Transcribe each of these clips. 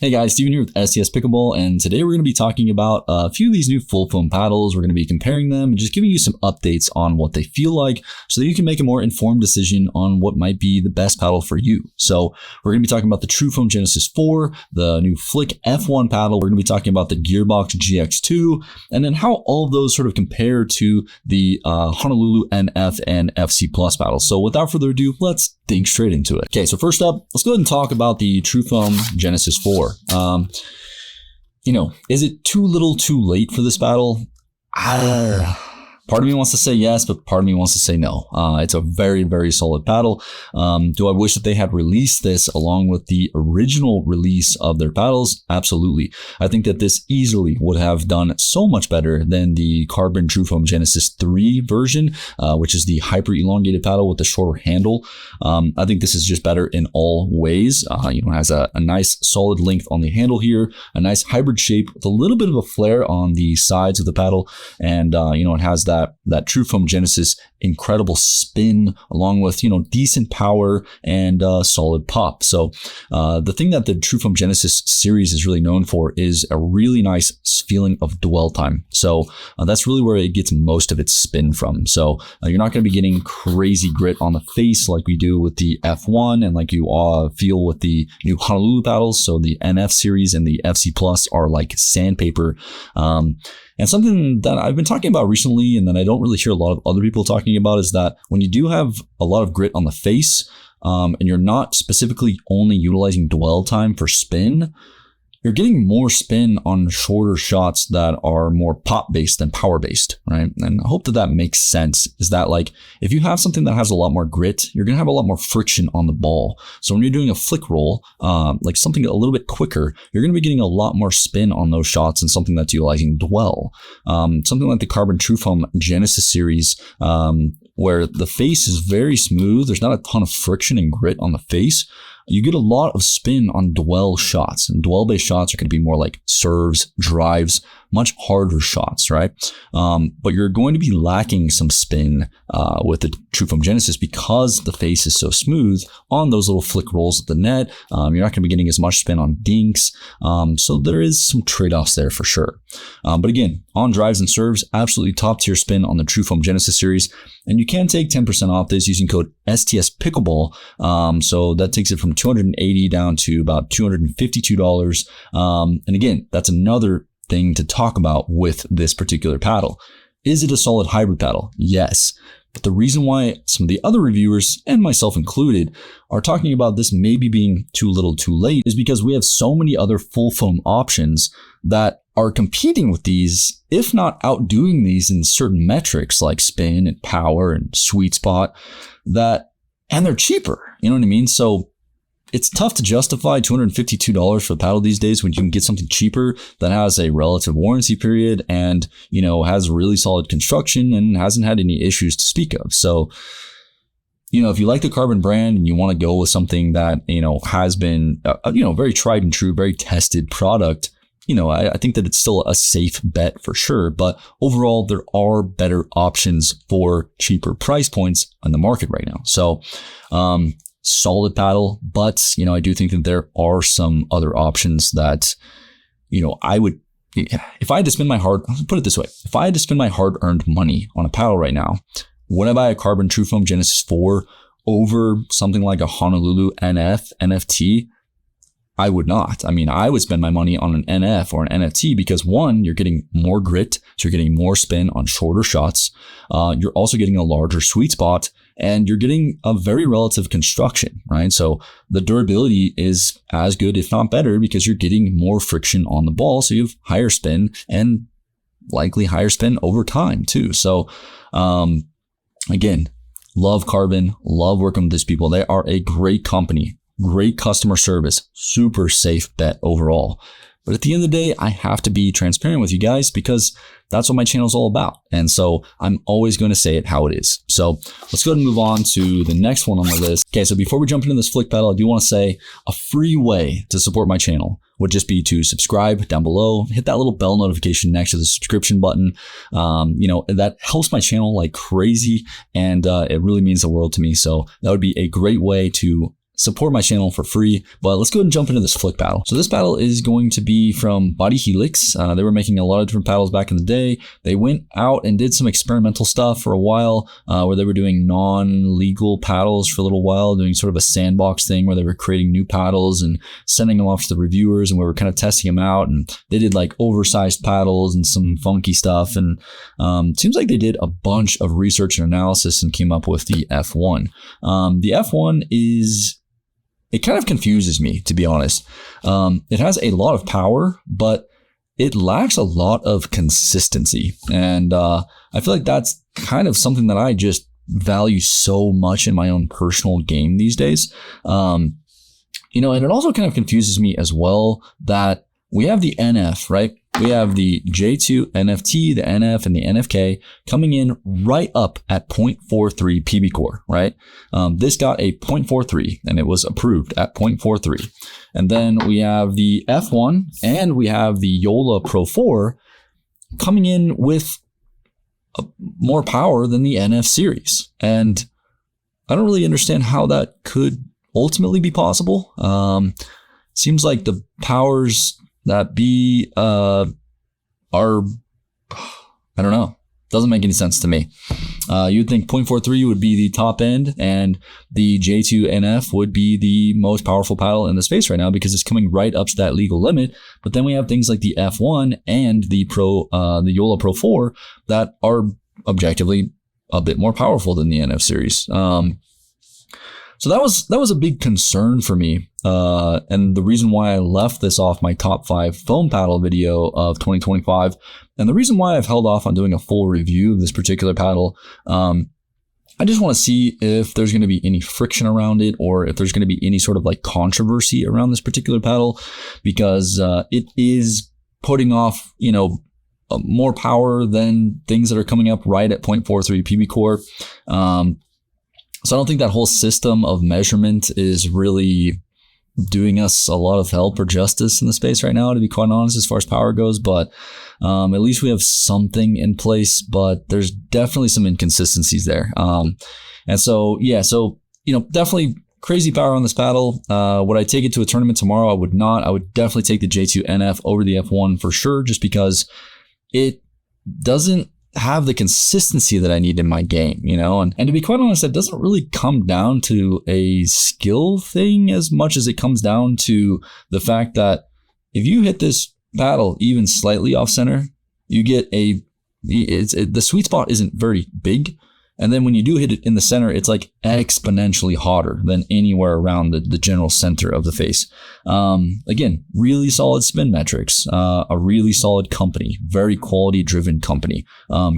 Hey guys, Steven here with STS Pickleball, and today we're going to be talking about a few of these new full foam paddles. We're going to be comparing them and just giving you some updates on what they feel like so that you can make a more informed decision on what might be the best paddle for you. So we're going to be talking about the TruFoam Genesis 4, the new Flik F1 paddle. We're going to be talking about the Gearbox GX2, and then how all of those sort of compare to the Honolulu NF and FC Plus paddles. So without further ado, let's dig straight into it. Okay, so first up, let's go ahead and talk about the TruFoam Genesis 4. Is it too little too late for this battle? Part of me wants to say yes, but part of me wants to say no. It's a very, very solid paddle. Do I wish that they had released this along with the original release of their paddles? Absolutely. I think that this easily would have done so much better than the CRBN TruFoam Genesis 3 version, which is the hyper elongated paddle with the shorter handle. I think this is just better in all ways. It has a nice solid length on the handle here, a nice hybrid shape with a little bit of a flare on the sides of the paddle, and it has that TruFoam Genesis incredible spin along with decent power and solid pop. So the thing that the TruFoam Genesis series is really known for is a really nice feeling of dwell time. So that's really where it gets most of its spin from. So you're not going to be getting crazy grit on the face like we do with the F1 and like you feel with the new Honolulu paddles. So the NF series and the FC Plus are like sandpaper. And something that I've been talking about recently and that I don't really hear a lot of other people talking about is that when you do have a lot of grit on the face, and you're not specifically only utilizing dwell time for spin, you're getting more spin on shorter shots that are more pop-based than power-based, right? And I hope that makes sense, is that like, if you have something that has a lot more grit, you're going to have a lot more friction on the ball. So when you're doing a flick roll, like something a little bit quicker, you're going to be getting a lot more spin on those shots than something that's utilizing dwell. Something like the CRBN TruFoam Genesis series, where the face is very smooth, there's not a ton of friction and grit on the face, you get a lot of spin on dwell shots, and dwell-based shots are going to be more like serves, drives, much harder shots, right? But you're going to be lacking some spin with the TruFoam Genesis because the face is so smooth on those little flick rolls at the net. You're not going to be getting as much spin on dinks. So there is some trade-offs there for sure. But again, on drives and serves, absolutely top tier spin on the TruFoam Genesis series. And you can take 10% off this using code STS Pickleball. So that takes it from $280 down to about $252. And again, that's another thing to talk about with this particular paddle. Is it a solid hybrid paddle? Yes. But the reason why some of the other reviewers, and myself included, are talking about this maybe being too little too late is because we have so many other full foam options that are competing with these, if not outdoing these in certain metrics like spin and power and sweet spot, and they're cheaper. You know what I mean? So it's tough to justify $252 for a paddle these days when you can get something cheaper that has a relative warranty period and, has really solid construction and hasn't had any issues to speak of. So, if you like the CRBN brand and you want to go with something that, has been, very tried and true, very tested product, I think that it's still a safe bet for sure. But overall, there are better options for cheaper price points on the market right now. So, solid paddle, but I do think that there are some other options that I would, if I had to spend my if I had to spend my hard-earned money on a paddle right now, would I buy a CRBN TruFoam Genesis 4 over something like a Honolulu NFT? I would not. I mean, I would spend my money on an NF or an NFT because one, you're getting more grit, so you're getting more spin on shorter shots. You're also getting a larger sweet spot, and you're getting a very relative construction, right? So the durability is as good, if not better, because you're getting more friction on the ball. So you have higher spin and likely higher spin over time too. So, again, love CRBN, love working with these people. They are a great company. Great customer service, super safe bet overall. But at the end of the day, I have to be transparent with you guys because that's what my channel is all about. And so I'm always going to say it how it is. So let's go ahead and move on to the next one on the list. Okay, so before we jump into this flick paddle, I do want to say a free way to support my channel would just be to subscribe down below, hit that little bell notification next to the subscription button. That helps my channel like crazy, and it really means the world to me. So that would be a great way to support my channel for free. But let's go ahead and jump into this Flik battle. So this battle is going to be from Body Helix. They were making a lot of different paddles back in the day. They went out and did some experimental stuff for a while, where they were doing non-legal paddles for a little while, doing sort of a sandbox thing where they were creating new paddles and sending them off to the reviewers, and we were kind of testing them out. And they did like oversized paddles and some funky stuff. And it seems like they did a bunch of research and analysis and came up with the F1. The F1 it kind of confuses me, to be honest. It has a lot of power, but it lacks a lot of consistency. And I feel like that's kind of something that I just value so much in my own personal game these days. And it also kind of confuses me as well that we have the NF, right? We have the J2NFT, the NF, and the NFK coming in right up at 0.43 PB core, right? This got a 0.43 and it was approved at 0.43. And then we have the F1 and we have the Yola Pro 4 coming in with more power than the NF series. And I don't really understand how that could ultimately be possible. Seems like the powers that be are, I don't know, doesn't make any sense to me. You'd think 0.43 would be the top end and the J2NF would be the most powerful paddle in the space right now because it's coming right up to that legal limit. But then we have things like the F1 and the Yola Pro 4 that are objectively a bit more powerful than the NF series. So that was a big concern for me, and the reason why I left this off my top 5 foam paddle video of 2025, and the reason why I've held off on doing a full review of this particular paddle. I just want to see if there's going to be any friction around it, or if there's going to be any sort of like controversy around this particular paddle, because it is putting off, more power than things that are coming up right at 0.43 PB core. So I don't think that whole system of measurement is really doing us a lot of help or justice in the space right now, to be quite honest, as far as power goes. But at least we have something in place, but there's definitely some inconsistencies there. And so, definitely crazy power on this paddle. Would I take it to a tournament tomorrow? I would not. I would definitely take the J2NF over the F1 for sure, just because it doesn't have the consistency that I need in my game, and to be quite honest, that doesn't really come down to a skill thing as much as it comes down to the fact that if you hit this paddle even slightly off center, you get the sweet spot isn't very big. And then when you do hit it in the center, it's like exponentially hotter than anywhere around the general center of the face. Again, really solid spin metrics, a really solid company, very quality driven company,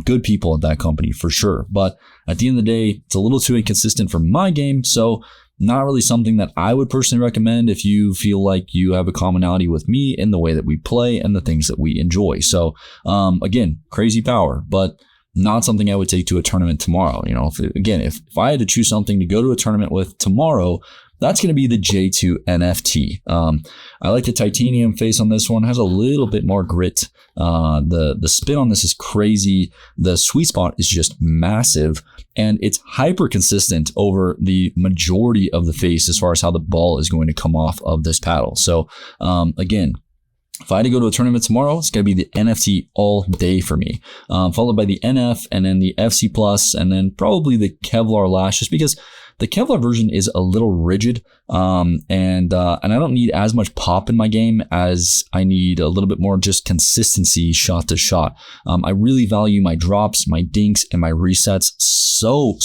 good people at that company for sure. But at the end of the day, it's a little too inconsistent for my game. So not really something that I would personally recommend if you feel like you have a commonality with me in the way that we play and the things that we enjoy. So again, crazy power, but not something I would take to a tournament tomorrow. If I had to choose something to go to a tournament with tomorrow, that's going to be the J2NFT. I like the titanium face on this one. It has a little bit more grit. The spin on this is crazy. The sweet spot is just massive, and it's hyper consistent over the majority of the face as far as how the ball is going to come off of this paddle. So again, if I had to go to a tournament tomorrow, it's going to be the NFT all day for me, followed by the NF and then the FC Plus, and then probably the Kevlar Lash, just because the Kevlar version is a little rigid, and I don't need as much pop in my game as I need a little bit more just consistency shot to shot. I really value my drops, my dinks, and my resets so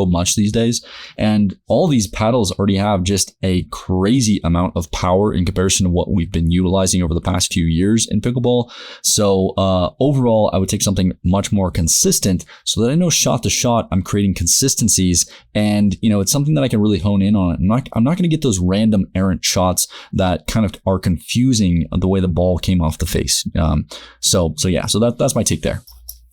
much these days. And all these paddles already have just a crazy amount of power in comparison to what we've been utilizing over the past few years in pickleball. So overall, I would take something much more consistent so that I know shot to shot, I'm creating consistencies, and it's something that I can really hone in on. I'm not going to get those random errant shots that kind of are confusing the way the ball came off the face. So that's my take there.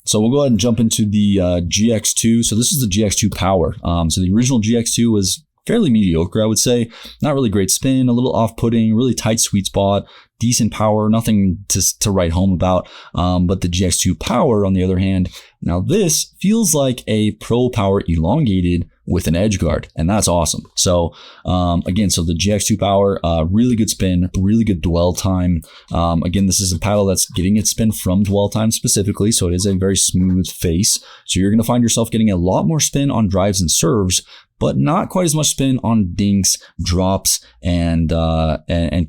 So we'll go ahead and jump into the GX2. So this is the GX2 Power. So the original GX2 was fairly mediocre, I would say. Not really great spin, a little off-putting, really tight sweet spot, decent power, nothing to write home about. But the GX2 Power, on the other hand, now this feels like a Pro Power elongated with an edge guard, and that's awesome. So again, so the GX2 Power, really good spin, really good dwell time. Again, this is a paddle that's getting its spin from dwell time specifically, so it is a very smooth face. So you're going to find yourself getting a lot more spin on drives and serves, but not quite as much spin on dinks, drops, and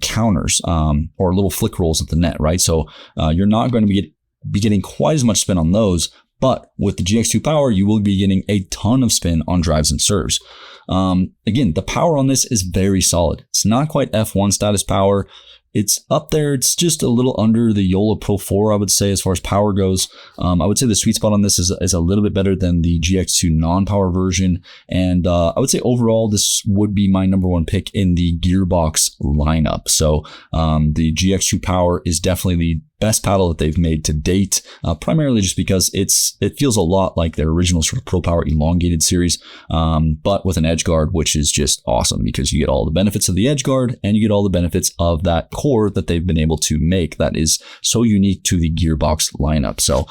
counters, or little flick rolls at the net, right? So you're not going to be getting quite as much spin on those. But with the GX2 Power, you will be getting a ton of spin on drives and serves. Again, the power on this is very solid. It's not quite F1 status power. It's up there. It's just a little under the Yola Pro 4, I would say, as far as power goes. I would say the sweet spot on this is a little bit better than the GX2 non-power version. And I would say overall, this would be my number one pick in the Gearbox lineup. So the GX2 Power is definitely the best paddle that they've made to date, primarily just because it feels a lot like their original sort of Pro Power elongated series, but with an edge guard, which is just awesome because you get all the benefits of the edge guard and you get all the benefits of that core that they've been able to make that is so unique to the Gearbox lineup. So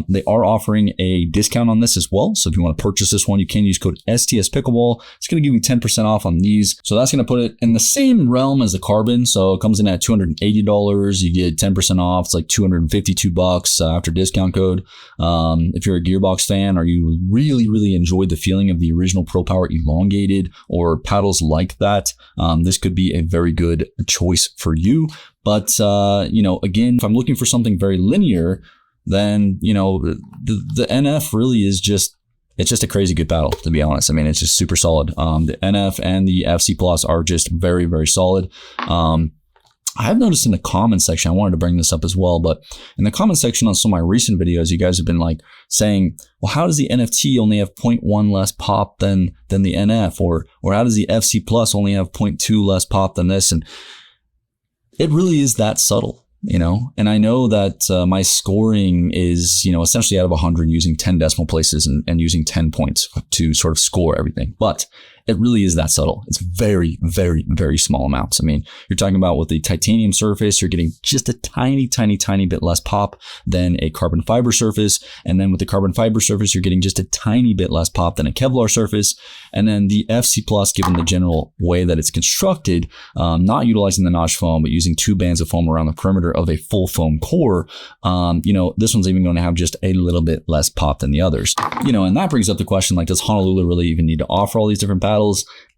they are offering a discount on this as well. So if you want to purchase this one, you can use code STS Pickleball. It's going to give you 10% off on these. So that's going to put it in the same realm as the Carbon. So it comes in at $280. You get 10% off. It's like $252 after discount code. If you're a Gearbox fan or you really enjoyed the feeling of the original Pro Power elongated or paddles like that, this could be a very good choice for you. But again, if I'm looking for something very linear, then the NF really is it's just a crazy good paddle, to be honest. I mean, it's just super solid. The NF and the FC Plus are just very solid. I have noticed in the comments section, I wanted to bring this up as well, but in the comment section on some of my recent videos, you guys have been like saying, well, how does the NFT only have 0.1 less pop than the NF? Or how does the FC Plus only have 0.2 less pop than this? And it really is that subtle. And I know that my scoring is, essentially out of 100 using 10 decimal places and using 10 points to sort of score everything. But it really is that subtle. It's very small amounts. I mean, you're talking about with the titanium surface, you're getting just a tiny bit less pop than a carbon fiber surface. And then with the carbon fiber surface, you're getting just a tiny bit less pop than a Kevlar surface. And then the FC Plus, given the general way that it's constructed, not utilizing the notch foam, but using 2 bands of foam around the perimeter of a full foam core, this one's even going to have just a little bit less pop than the others. And that brings up the question, like, does Honolulu really even need to offer all these different paddles?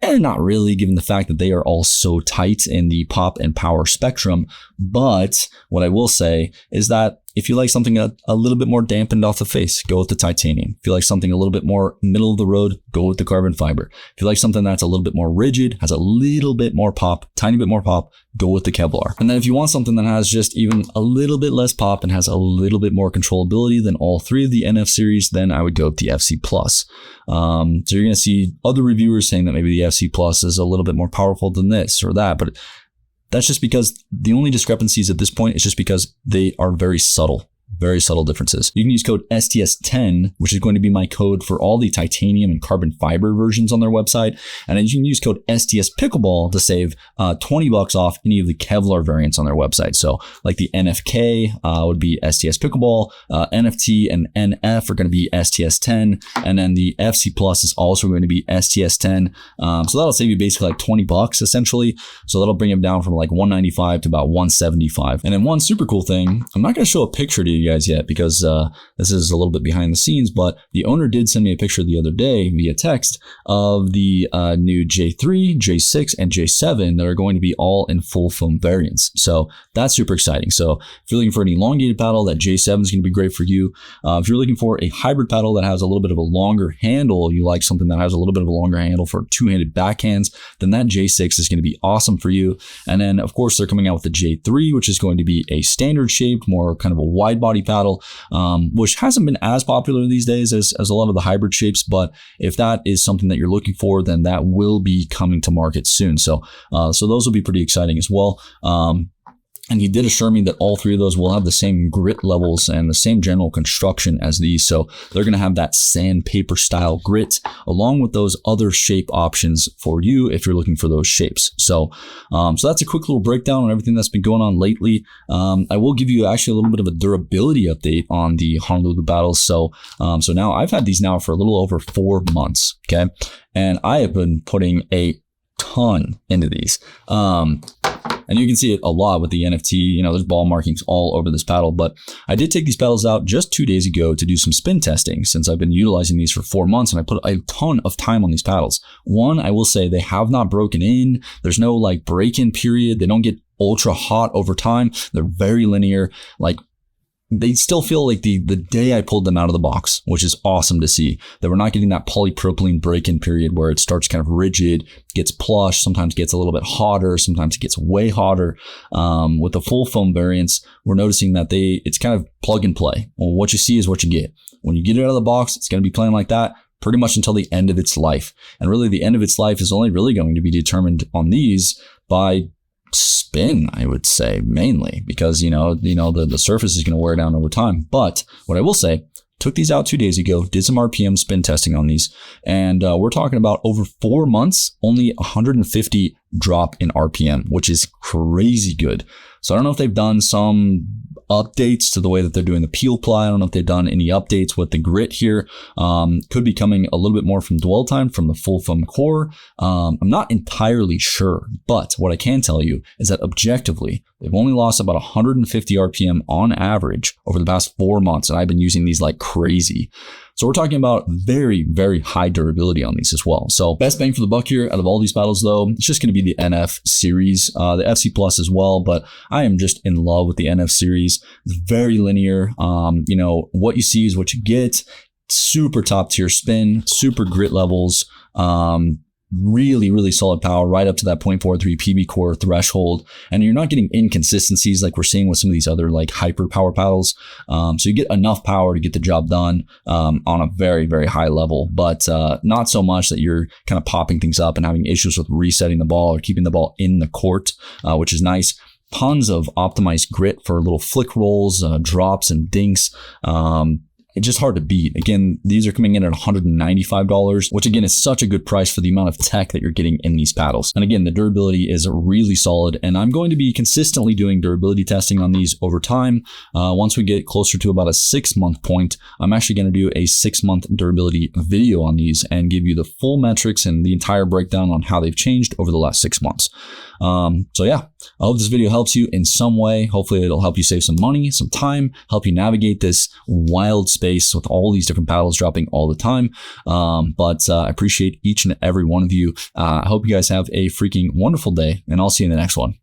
And not really, given the fact that they are all so tight in the pop and power spectrum. But what I will say is that if you like something a little bit more dampened off the face, go with the titanium. If you like something a little bit more middle of the road, go with the carbon fiber. If you like something that's a little bit more rigid, has a little bit more pop, tiny bit more pop, go with the Kevlar. And then if you want something that has just even a little bit less pop and has a little bit more controllability than all 3 of the NF series, then I would go with the FC Plus. So you're going to see other reviewers saying that maybe the FC Plus is a little bit more powerful than this or that, but that's just because the only discrepancies at this point is just because they are very subtle differences. You can use code STS10, which is going to be my code for all the titanium and carbon fiber versions on their website. And then you can use code STS Pickleball to save $20 off any of the Kevlar variants on their website. So like the NFK would be STS Pickleball, NFT and NF are going to be STS10, and then the FC Plus is also going to be STS10. So that'll save you basically like $20 essentially. So that'll bring them down from like $195 to about $175. And then one super cool thing, I'm not going to show a picture to you guys yet because this is a little bit behind the scenes, but the owner did send me a picture the other day via text of the new J3, J6, and J7 that are going to be all in full foam variants. So that's super exciting. So if you're looking for an elongated paddle, that J7 is going to be great for you. If you're looking for a hybrid paddle that has a little bit of a longer handle, you like something that has a little bit of a longer handle for 2-handed backhands, then that J6 is going to be awesome for you. And then of course they're coming out with the J3, which is going to be a standard shaped, more kind of a wide body paddle, which hasn't been as popular these days as a lot of the hybrid shapes. But if that is something that you're looking for, then that will be coming to market soon. So those will be pretty exciting as well. And he did assure me that all three of those will have the same grit levels and the same general construction as these. So they're going to have that sandpaper style grit along with those other shape options for you if you're looking for those shapes. So that's a quick little breakdown on everything that's been going on lately. I will give you actually a little bit of a durability update on the Honolulu battles. So now I've had these now for a little over 4 months. Okay. And I have been putting a ton into these. And you can see it a lot with the NFT, you know, there's ball markings all over this paddle, but I did take these paddles out just 2 days ago to do some spin testing since I've been utilizing these for 4 months, and I put a ton of time on these paddles. One, I will say they have not broken in. There's no like break-in period. They don't get ultra hot over time. They're very linear. Like, they still feel like the day I pulled them out of the box, which is awesome to see. That we're not getting that polypropylene break-in period where it starts kind of rigid, gets plush, sometimes gets a little bit hotter, sometimes it gets way hotter. With the full foam variants, we're noticing that it's kind of plug and play. Well, what you see is what you get. When you get it out of the box, it's going to be playing like that pretty much until the end of its life. And really the end of its life is only really going to be determined on these by spin, I would say, mainly because, you know, the surface is going to wear down over time. But what I will say, took these out 2 days ago, did some RPM spin testing on these, and we're talking about over 4 months, only 150 drop in RPM, which is crazy good. So I don't know if they've done some updates to the way that they're doing the peel ply. I don't know if they've done any updates with the grit here. Could be coming a little bit more from dwell time from the full foam core. I'm not entirely sure, but what I can tell you is that objectively, they've only lost about 150 RPM on average over the past 4 months, and I've been using these like crazy. So we're talking about very, very high durability on these as well. So best bang for the buck here out of all these battles though, it's just going to be the NF series, the FC Plus as well, but I am just in love with the NF series. It's very linear. You know, what you see is what you get. Super top tier spin, super grit levels, really, really solid power right up to that 0.43 PB core threshold. And you're not getting inconsistencies like we're seeing with some of these other like hyper power paddles. So you get enough power to get the job done on a very, very high level, but not so much that you're kind of popping things up and having issues with resetting the ball or keeping the ball in the court, which is nice. Tons of optimized grit for little flick rolls, drops and dinks. It's just hard to beat. Again, these are coming in at $195, which again is such a good price for the amount of tech that you're getting in these paddles. And again, the durability is really solid, and I'm going to be consistently doing durability testing on these over time. Once we get closer to about a 6-month point, I'm actually going to do a 6-month durability video on these and give you the full metrics and the entire breakdown on how they've changed over the last 6 months. So yeah, I hope this video helps you in some way. Hopefully it'll help you save some money, some time, help you navigate this wild space with all these different paddles dropping all the time. But I appreciate each and every one of you. I hope you guys have a freaking wonderful day, and I'll see you in the next one.